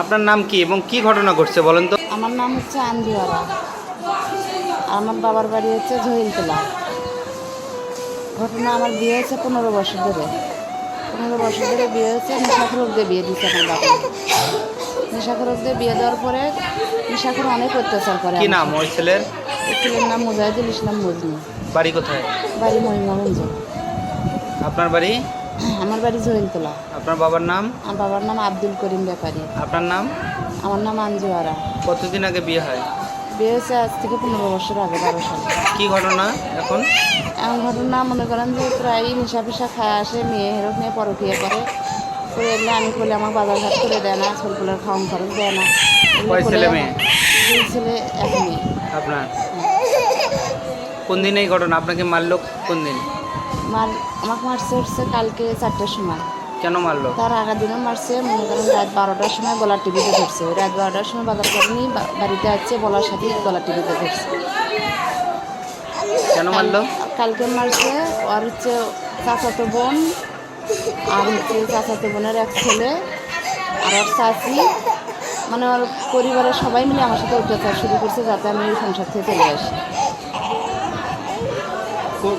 আপনার নাম কি এবং কি ঘটনা ঘটছে বলেন তো? আমার নাম হচ্ছে আঞ্জুয়ারা। আমার বাবার বাড়ি হচ্ছে জহিলতলা। ঘটনা, আমার বিয়ে হয়েছে 15 বছর ধরে। 15 বছর ধরে বিয়ে হয়েছে। নেশাখোর দিয়ে বিয়ে দিচ্ছে আমার বাবা। নেশাখোর দিয়ে বিয়ে দেওয়ার পরে নেশাখোর অনেক অত্যাচার করে। কি নাম ওই ছেলের? ছেলের নাম মুজাহিদুল ইসলাম মজনু। বাড়ি কোথায়? বাড়ি মহিমাগঞ্জ। আপনার বাড়ি? আমার বাড়ি জহিলতলা। আপনার বাবার নাম? আমার বাবার নাম আব্দুল করিম ব্যাপারী। আপনার নাম? আমার নাম আঞ্জুয়ারা। কতদিন আগে বিয়ে হয়? বিয়ে হয়েছে আজ থেকে 15 বছর আগে, 12 সাল। কি ঘটনা এখন? এমন ঘটনা মনে করেন যে প্রায় নেশা পেশা খায় আসে, মেয়ে হেরক নিয়ে পরকিয়া করে এলে আমি করলে আমার বাজার ঘাট করে দেয় না, ছোটগুলোর খাওয়ান খরচ দেয় না। কয় ছেলে মেয়ে? 2 ছেলে 1 মেয়ে। আপনার কোন দিন এই ঘটনা? আপনাকে মারলো কোন দিন? আমাকে মারছে হচ্ছে কালকে 4টার সময়। কেন মারলো? তার আগের দিনও মারছে, মনে করেন রাত 12টার সময় গলার টিভিতে ধরছে। রাত 12টার সময় বাজার করেনি, বাড়িতে আসছে বলার সাথে গলার টিভিতে ধরছে। কেন মারলো? কালকে মারছে আর হচ্ছে চাচাতো বোন, আর হচ্ছে চাচাতো বোনের এক ছেলে, আর ওর চাচি, মানে ওর পরিবারের সবাই মিলে আমার সাথে অত্যাচার শুরু করছে যাতে আমি ওই সংসার থেকে চলে আসি।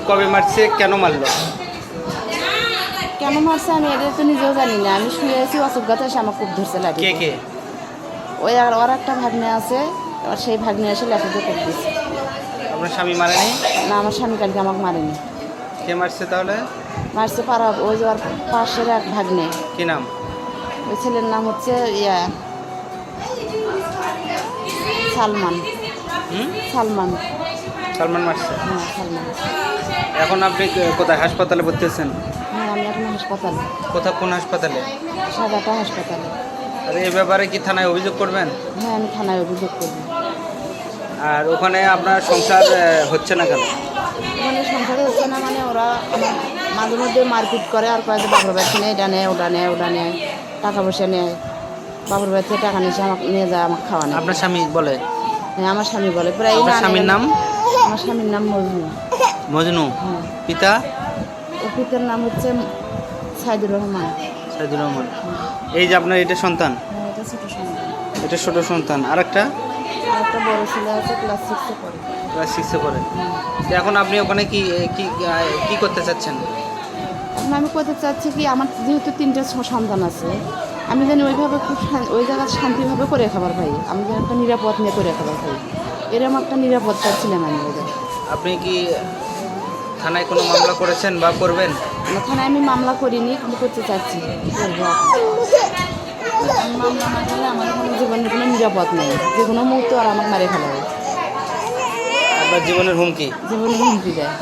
কবে মারছে? কেন মারলো? কেন মারছে আমি এটা তো নিজেও জানি না। আমি শুয়ে আছি, অসুখগাতে এসে আমার খুব ধরছে লাঠি। কে কে? ওই আর ওর একটা ভাগ্নে আছে, আর সেই ভাগ্নে এসে লাঠিতে করে দিচ্ছে। আপনার স্বামী মারেনি? না, আমার স্বামী কালকে আমাকে মারেনি। কে মারছে তাহলে? মারছে পাড়া ওই যে ওর পাশের এক ভাগ্নে। কি নাম? ওই ছেলের নাম হচ্ছে সালমান। সালমান। সালমান মারছে? হ্যাঁ, সালমান। এখন আপনি কোথায় হাসপাতালে ভর্তি হচ্ছেন? হ্যাঁ, আমি এখন হাসপাতালে, কোন হাসপাতালে? সাদাটা হাসপাতালে। আর এই ব্যাপারে কি থানায় অভিযোগ করবেন? হ্যাঁ, আমি থানায় অভিযোগ করব। আর ওখানে আপনার সংসার হচ্ছে না কেন? মানে সংসারে হচ্ছে না, মানে ওরা আমার মাঝে মধ্যে মারপিট করে আর কয়েক বাবুর বাড়ি নেয়, এটা নেয় ওটা নেয় ওটা নেয়, টাকা পয়সা নেয়। বাবুর বাড়ি থেকে টাকা নিয়ে আমাকে নিয়ে যায়, আমাকে খাওয়া নেয়। আপনার স্বামী বলে? হ্যাঁ, আমার স্বামী বলে প্রায়। আপনার স্বামীর নাম? আমার স্বামীর নাম মজনু। মজনু? হ্যাঁ। পিতা? ওর পিতার নাম হচ্ছে সাইদুর রহমান। সাইদুর রহমান। এই যে আপনার এটা সন্তান? হ্যাঁ, এটা ছোটো সন্তান। এটা ছোট সন্তান। আর একটা? আর একটা বড় ছেলে আছে, ক্লাস 6-এ পড়ে। ক্লাস 6-এ পড়ে। তো এখন আপনি ওখানে কি কি কি করতে চাচ্ছেন? এখন আমি করতে চাচ্ছি কি, আমার যেহেতু 3টে সন্তান আছে, আমি জানি ওইভাবে খুব ওই জায়গায় শান্তিভাবে করে খাবার পাই। আমি যেন একটা নিরাপদ নিয়ে করে খাবার পাই, এরকম একটা নিরাপদ চাচ্ছিলাম আমি ওই জায়গায়। আপনি কি থানায় কোনো মামলা করেছেন বা করবেন? ওখানে আমি মামলা করিনি, কিন্তু করতে চাচ্ছি। করবো এখন। মামলা না করলে আমার কোনো জীবনের কোনো নিরাপদ নেই, যে কোনো মুহূর্তে আর আমাকে মারে ফেলা হয়। আপনার জীবনের হুমকি? জীবনের হুমকি দেয়।